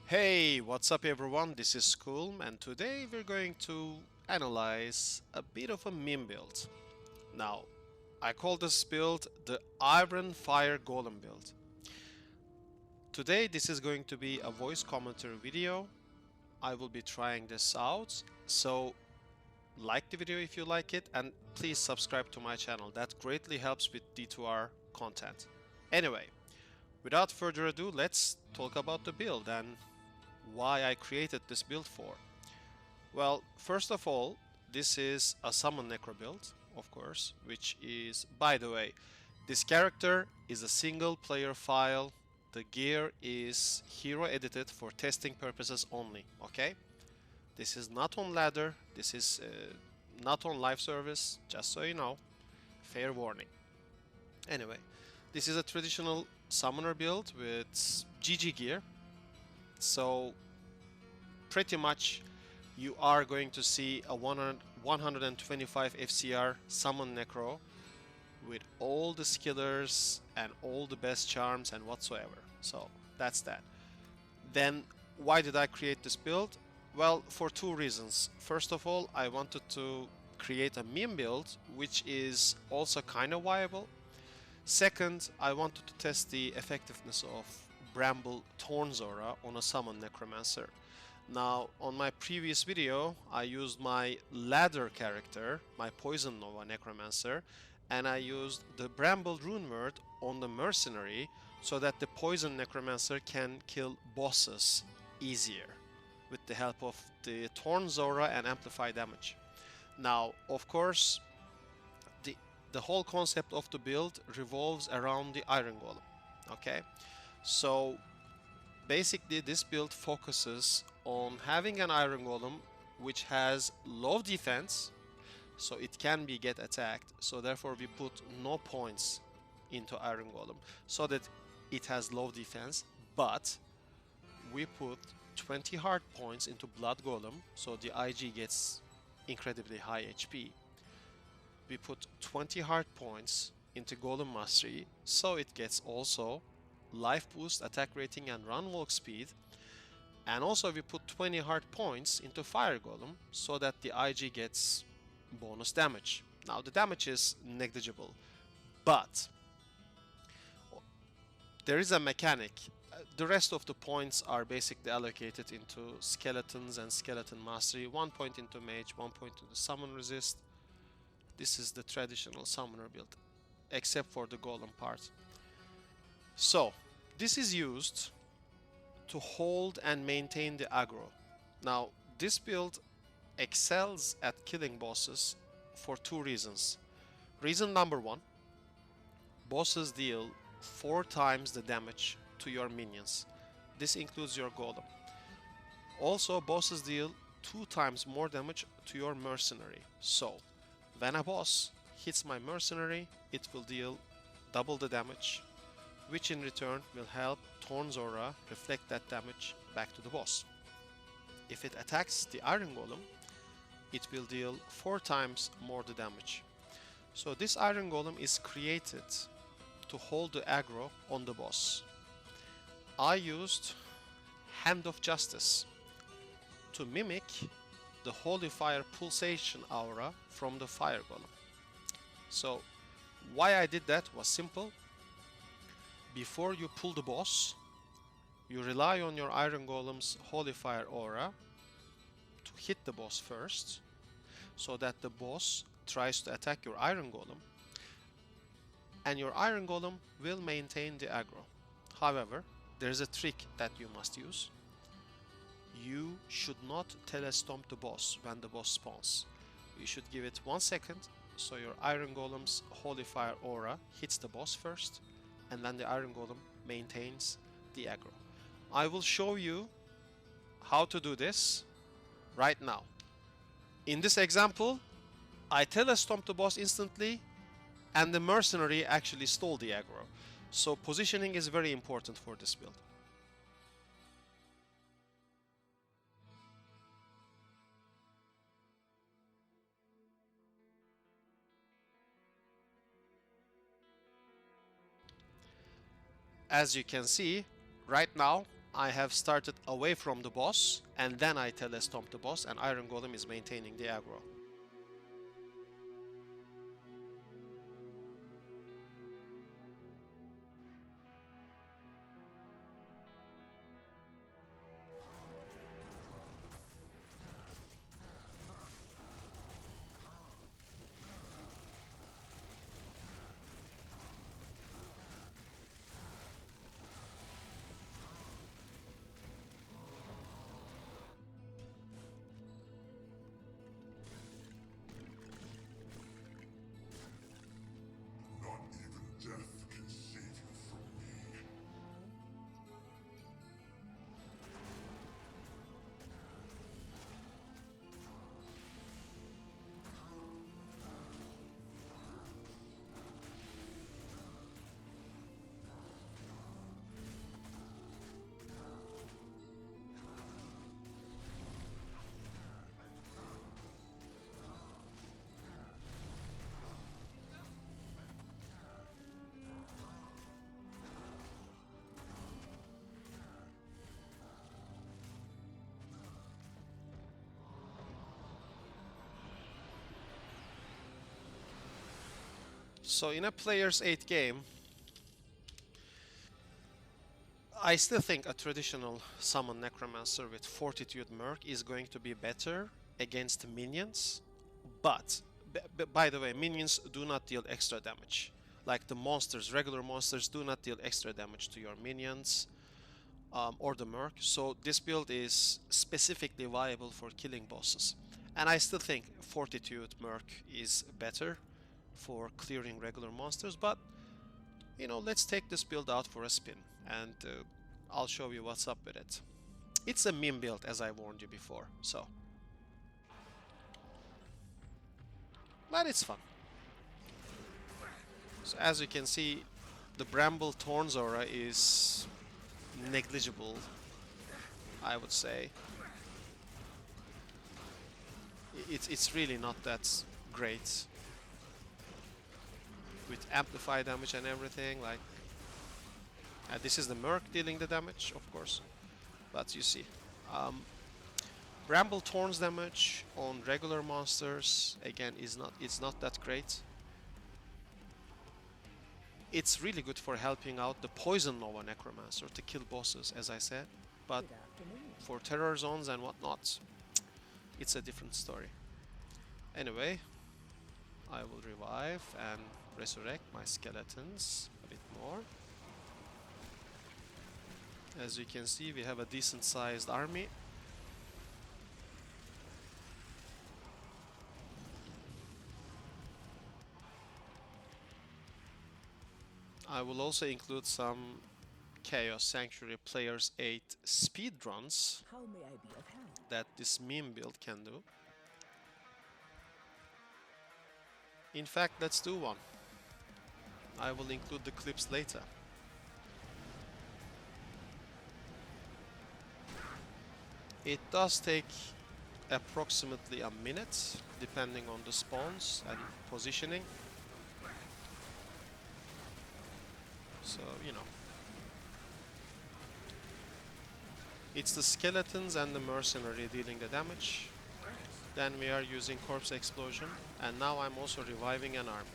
Hey, what's up everyone? This is Skulm and today we're going to analyze a bit of a meme build. Now, I call this build the IRONFIRE Golem build. Today this is going to be a voice commentary video. I will be trying this out, so like the video if you like it and please subscribe to my channel. That greatly helps with D2R content. Anyway, without further ado, let's talk about the build and why I created this build for. Well, first of all, this is a Summon Necro build, of course, which is, by the way, this character is a single player file. The gear is hero edited for testing purposes only, okay? This is not on ladder, this is not on live service, just so you know. Fair warning. Anyway, this is a traditional summoner build with GG gear. So pretty much you are going to see a 125 FCR Summon Necro with all the skillers and all the best charms and whatsoever. So that's that. Then why did I create this build? Well, for two reasons. First of all, I wanted to create a meme build which is also kind of viable. Second, I wanted to test the effectiveness of Bramble Thorns Aura on a Summon Necromancer. Now, on my previous video, I used my ladder character, my Poison Nova Necromancer, and I used the Bramble Runeword on the Mercenary so that the Poison Necromancer can kill bosses easier with the help of the Thorns Aura and Amplify damage. Now, of course, the whole concept of the build revolves around the Iron Golem, okay? So basically this build focuses on having an Iron Golem which has low defense, so it can be get attacked, so therefore we put no points into Iron Golem so that it has low defense, but we put 20 hard points into Blood Golem so the IG gets incredibly high HP. We put 20 hard points into Golem Mastery so it gets also life boost, attack rating and run walk speed, and also we put 20 hard points into Fire Golem so that the IG gets bonus damage. Now the damage is negligible, but there is a mechanic. The rest of the points are basically allocated into skeletons and skeleton mastery. 1 point into mage, 1 point into summon resist. This is the traditional summoner build, except for the golem part. So, this is used to hold and maintain the aggro. Now, this build excels at killing bosses for two reasons. Reason number one, bosses deal 4 times the damage to your minions. This includes your golem. Also, bosses deal 2 times more damage to your mercenary. So, when a boss hits my mercenary, it will deal double the damage, which in return will help Thorns Aura reflect that damage back to the boss. If it attacks the Iron Golem, it will deal 4 times more the damage. So this Iron Golem is created to hold the aggro on the boss. I used Hand of Justice to mimic the Holy Fire Pulsation aura from the Fire Golem. So why I did that was simple. Before you pull the boss, you rely on your Iron Golem's Holy Fire aura to hit the boss first, so that the boss tries to attack your Iron Golem, and your Iron Golem will maintain the aggro. However, there's a trick that you must use. You should not telestomp the boss when the boss spawns. You should give it 1 second so your Iron Golem's Holy Fire aura hits the boss first, and then the Iron Golem maintains the aggro. I will show you how to do this right now. In this example, I telestomp the boss instantly and the mercenary actually stole the aggro. So positioning is very important for this build. As you can see, right now I have started away from the boss, and then I telestomp the boss, and Iron Golem is maintaining the aggro. So in a player's 8 game, I still think a traditional Summon Necromancer with Fortitude Merc is going to be better against minions, but by the way, minions do not deal extra damage. Like the monsters, regular monsters do not deal extra damage to your minions or the Merc, so this build is specifically viable for killing bosses. And I still think Fortitude Merc is better for clearing regular monsters, but you know, let's take this build out for a spin, and I'll show you what's up with it. It's a meme build, as I warned you before, so. But it's fun. So as you can see, the Bramble Thorns aura is negligible, I would say. It's really not that great. With amplify damage and everything, like this is the Merc dealing the damage, of course, but you see Bramble Thorns damage on regular monsters again it's not that great. It's really good for helping out the Poison Nova Necromancer to kill bosses, as I said, but for terror zones and whatnot, it's a different story. Anyway, I will revive and resurrect my skeletons a bit more. As you can see, we have a decent sized army. I will also include some Chaos Sanctuary Players 8 speedruns that this meme build can do. In fact, let's do one. I will include the clips later. It does take approximately a minute, depending on the spawns and positioning. So, you know. It's the skeletons and the mercenary dealing the damage. Then we are using Corpse Explosion, and now I'm also reviving an army.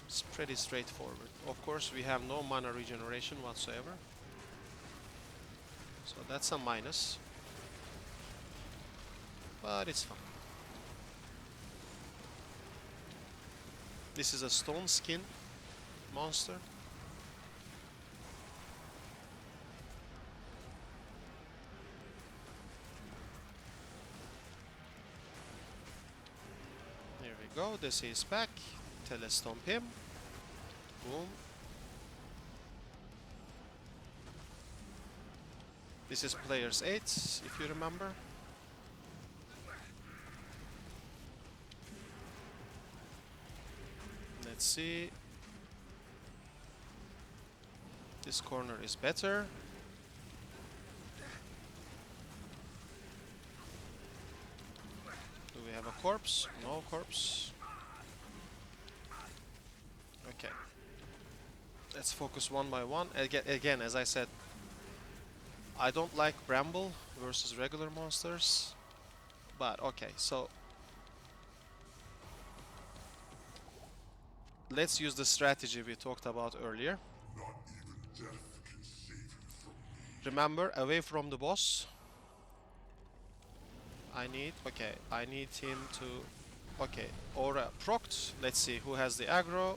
It's pretty straightforward. Of course, we have no mana regeneration whatsoever, so that's a minus, but it's fun. This is a stone skin monster. Here we go, this is back. Telestomp him. Boom. This is players 8, if you remember. Let's see. This corner is better. Do we have a corpse? No corpse. Okay. Let's focus one by one. Again, as I said, I don't like Bramble versus regular monsters. But okay, so let's use the strategy we talked about earlier. Remember, away from the boss. I need him to... Okay, Aura procced. Let's see who has the aggro.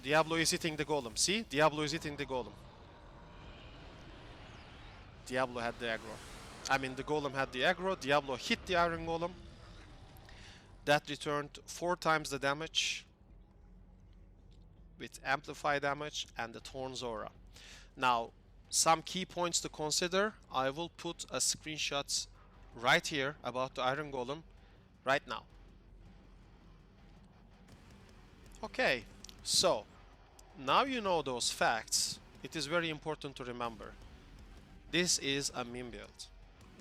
Diablo is hitting the golem. See? Diablo is hitting the golem. Diablo had the aggro. I mean, the golem had the aggro. Diablo hit the iron golem. That returned 4 times the damage with amplify damage and the Thorn's aura. Now, some key points to consider. I will put a screenshot right here about the iron golem right now. Okay, so now you know those facts. It is very important to remember. This is a meme build.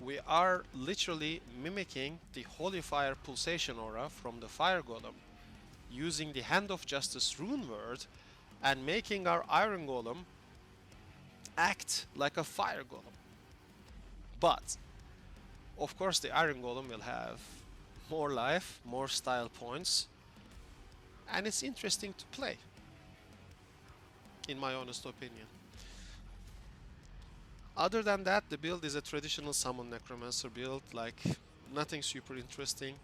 We are literally mimicking the Holy Fire Pulsation Aura from the Fire Golem, using the Hand of Justice Runeword and making our Iron Golem act like a Fire Golem. But, of course, the Iron Golem will have more life, more style points, and it's interesting to play, in my honest opinion. Other than that, the build is a traditional Summon Necromancer build, like nothing super interesting.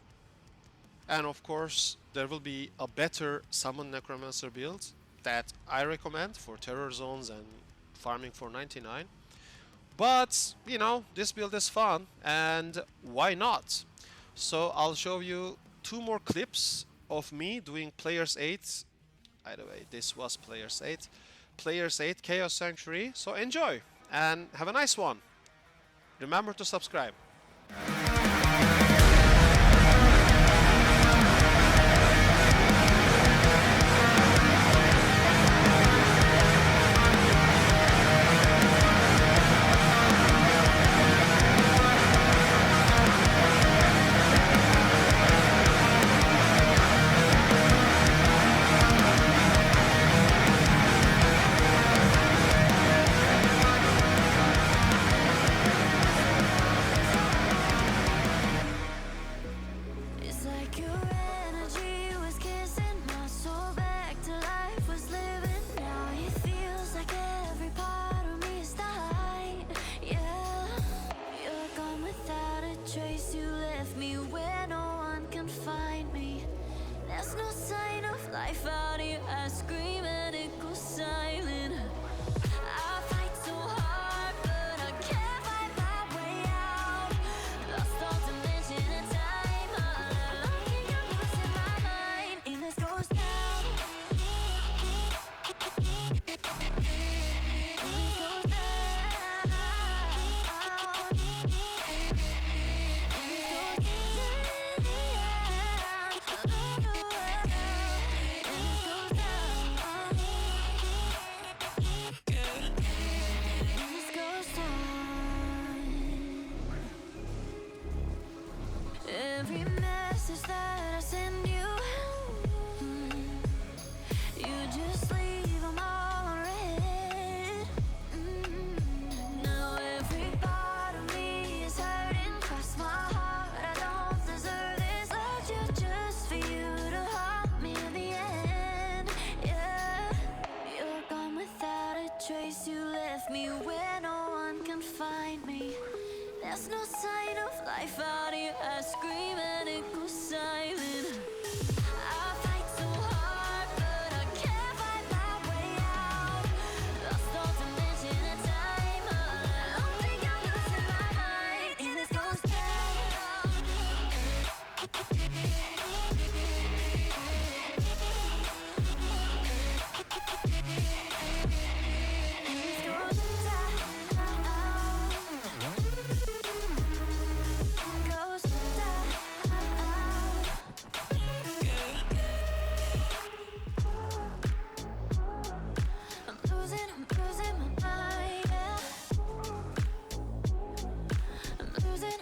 And of course, there will be a better Summon Necromancer build that I recommend for terror zones and farming for 99. But, you know, this build is fun, and why not? So I'll show you 2 more clips of me doing Players 8. By the way, this was Players 8. Players 8 Chaos Sanctuary. So enjoy and have a nice one. Remember to subscribe. There's no sign of life out here. I scream and it goes silent. I fight so hard, but I can't find my way out. Lost all dimension and time. I don't think I'm losing my mind. And this goes down.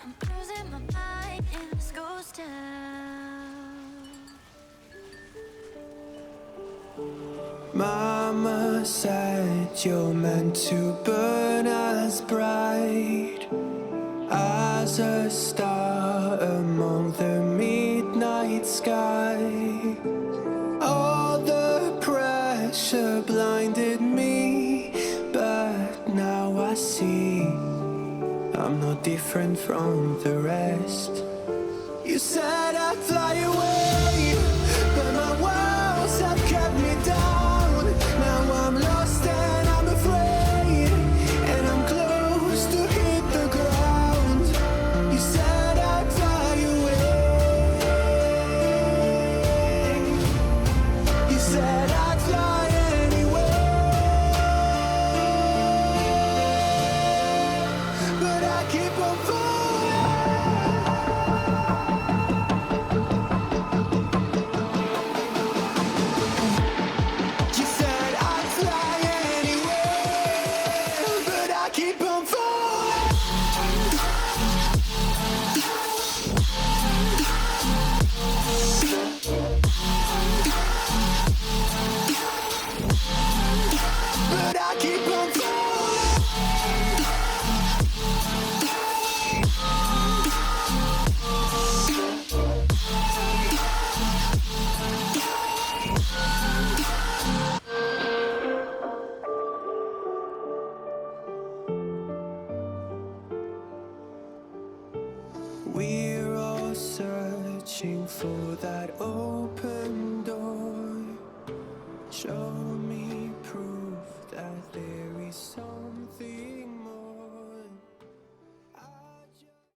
I'm losing my mind, and this goes down. Mama said you're meant to burn as bright as a star among the midnight sky. All the pressure blinded me, but now I see I'm no different from the rest. You said I'd fly away, but my walls have kept me down. Now I'm lost and I'm afraid, and I'm close to hit the ground. You said I'd fly away. You said I'd fly anyway, but I keep on falling. You said I'd fly anywhere, but I keep on falling. But I keep on falling. We're all searching for that open door. Show me